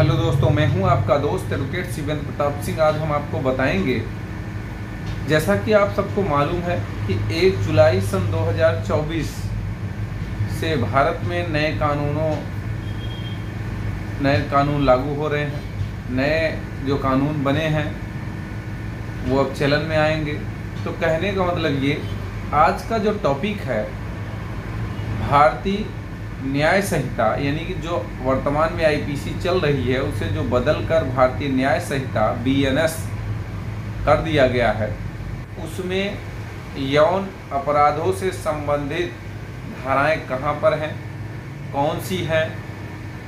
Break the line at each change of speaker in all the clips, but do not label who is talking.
Hello दोस्तों, मैं हूं आपका दोस्त एडवोकेट शिवेंद्र प्रताप सिंह। आज हम आपको बताएंगे, जैसा कि आप सबको मालूम है कि 1 जुलाई सन 2024 से भारत में नए कानून लागू हो रहे हैं। नए जो कानून बने हैं वो अब चलन में आएंगे। तो कहने का मतलब ये, आज का जो टॉपिक है भारतीय न्याय संहिता, यानी कि जो वर्तमान में आईपीसी चल रही है उसे जो बदलकर भारतीय न्याय संहिता बीएनएस कर दिया गया है, उसमें यौन अपराधों से संबंधित धाराएं कहां पर हैं, कौन सी हैं,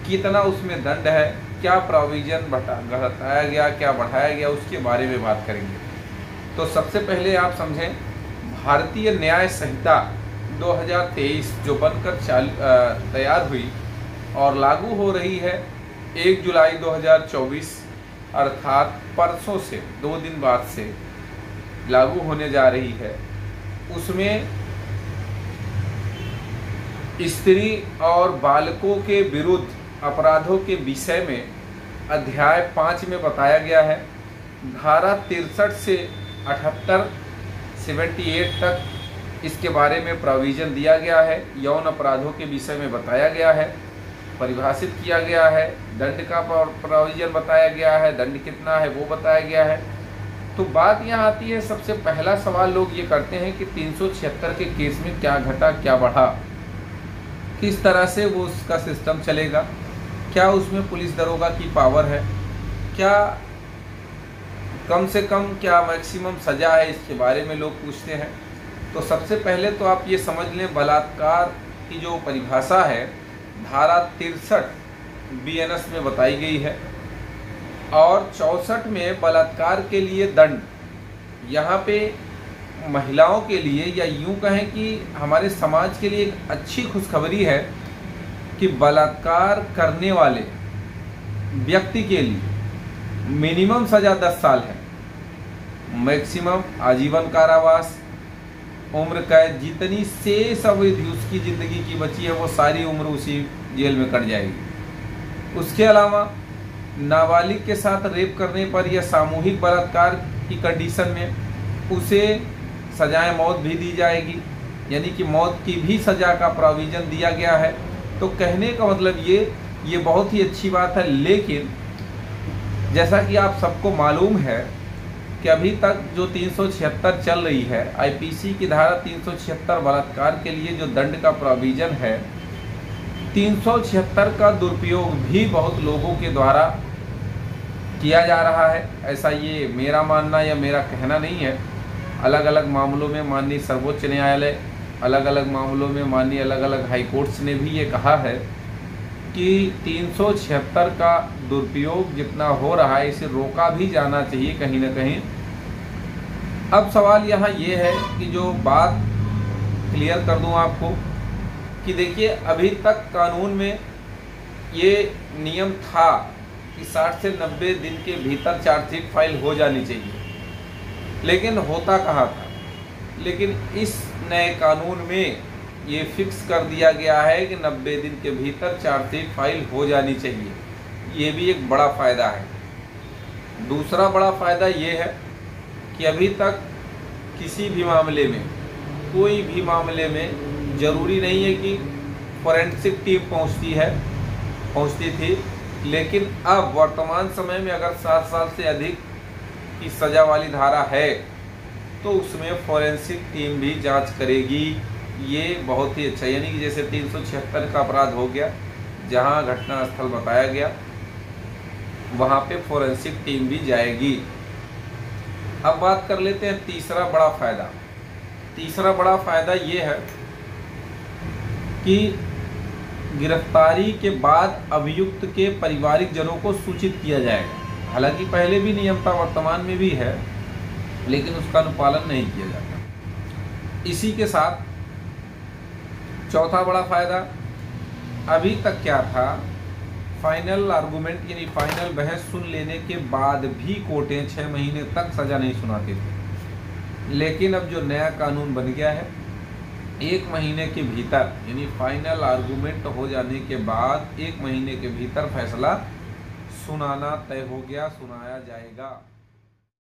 कितना उसमें दंड है, क्या प्रोविजन घटाया गया, क्या बढ़ाया गया, उसके बारे में बात करेंगे। तो सबसे पहले आप समझें, भारतीय न्याय संहिता 2023 जो बनकर तैयार हुई और लागू हो रही है 1 जुलाई 2024, अर्थात परसों से 2 दिन बाद से लागू होने जा रही है। उसमें स्त्री और बालकों के विरुद्ध अपराधों के विषय में अध्याय 5 में बताया गया है, धारा 63 से 78 78 तक इसके बारे में प्रोविज़न दिया गया है। यौन अपराधों के विषय में बताया गया है, परिभाषित किया गया है, दंड का प्रोविज़न बताया गया है, दंड कितना है वो बताया गया है। तो बात यहाँ आती है, सबसे पहला सवाल लोग ये करते हैं कि 376 के केस में क्या घटा क्या बढ़ा, किस तरह से वो उसका सिस्टम चलेगा, क्या उसमें पुलिस दरोगा की पावर है, क्या कम से कम क्या मैक्सिमम सज़ा है, इसके बारे में लोग पूछते हैं। तो सबसे पहले तो आप ये समझ लें, बलात्कार की जो परिभाषा है धारा 63 बीएनएस में बताई गई है और 64 में बलात्कार के लिए दंड। यहाँ पे महिलाओं के लिए, या यूँ कहें कि हमारे समाज के लिए एक अच्छी खुशखबरी है कि बलात्कार करने वाले व्यक्ति के लिए मिनिमम सज़ा 10 साल है, मैक्सिमम आजीवन कारावास, उम्र कैद, जितनी शेष अवधि उसकी ज़िंदगी की बची है वो सारी उम्र उसी जेल में कट जाएगी। उसके अलावा नाबालिग के साथ रेप करने पर या सामूहिक बलात्कार की कंडीशन में उसे सजाए मौत भी दी जाएगी, यानी कि मौत की भी सज़ा का प्रोविज़न दिया गया है। तो कहने का मतलब ये बहुत ही अच्छी बात है। लेकिन जैसा कि आप सबको मालूम है कि अभी तक जो 376 चल रही है, आईपीसी की धारा 376 बलात्कार के लिए जो दंड का प्रोविज़न है, 376 का दुरुपयोग भी बहुत लोगों के द्वारा किया जा रहा है। ऐसा ये मेरा मानना या मेरा कहना नहीं है। अलग अलग मामलों में माननीय सर्वोच्च न्यायालय, अलग अलग मामलों में माननीय अलग अलग हाई कोर्ट्स ने भी ये कहा है कि 376 का दुरुपयोग जितना हो रहा है इसे रोका भी जाना चाहिए कहीं ना कहीं। अब सवाल यहाँ ये है कि जो बात क्लियर कर दूँ आपको कि देखिए, अभी तक कानून में ये नियम था कि 60 से 90 दिन के भीतर चार्जशीट फाइल हो जानी चाहिए, लेकिन होता कहाँ था। लेकिन इस नए कानून में ये फिक्स कर दिया गया है कि 90 दिन के भीतर चार्जशीट फाइल हो जानी चाहिए। ये भी एक बड़ा फ़ायदा है। दूसरा बड़ा फ़ायदा ये है कि अभी तक किसी भी मामले में, कोई भी मामले में ज़रूरी नहीं है कि फॉरेंसिक टीम पहुंचती थी, लेकिन अब वर्तमान समय में अगर 7 साल से अधिक की सज़ा वाली धारा है तो उसमें फॉरेंसिक टीम भी जांच करेगी। ये बहुत ही अच्छा, यानी कि जैसे 376 का अपराध हो गया, जहां घटना स्थल बताया गया वहां पे फॉरेंसिक टीम भी जाएगी। अब बात कर लेते हैं तीसरा बड़ा फ़ायदा। तीसरा बड़ा फ़ायदा ये है कि गिरफ्तारी के बाद अभियुक्त के पारिवारिक जनों को सूचित किया जाएगा। हालांकि पहले भी नियम था, वर्तमान में भी है, लेकिन उसका अनुपालन नहीं किया जाता। इसी के साथ चौथा बड़ा फ़ायदा, अभी तक क्या था, फाइनल आर्गूमेंट यानी फाइनल बहस सुन लेने के बाद भी कोर्टें 6 महीने तक सज़ा नहीं सुनाती थी। लेकिन अब जो नया कानून बन गया है, 1 महीने के भीतर, यानी फाइनल आर्गूमेंट हो जाने के बाद 1 महीने के भीतर फैसला सुनाना तय हो गया, सुनाया जाएगा।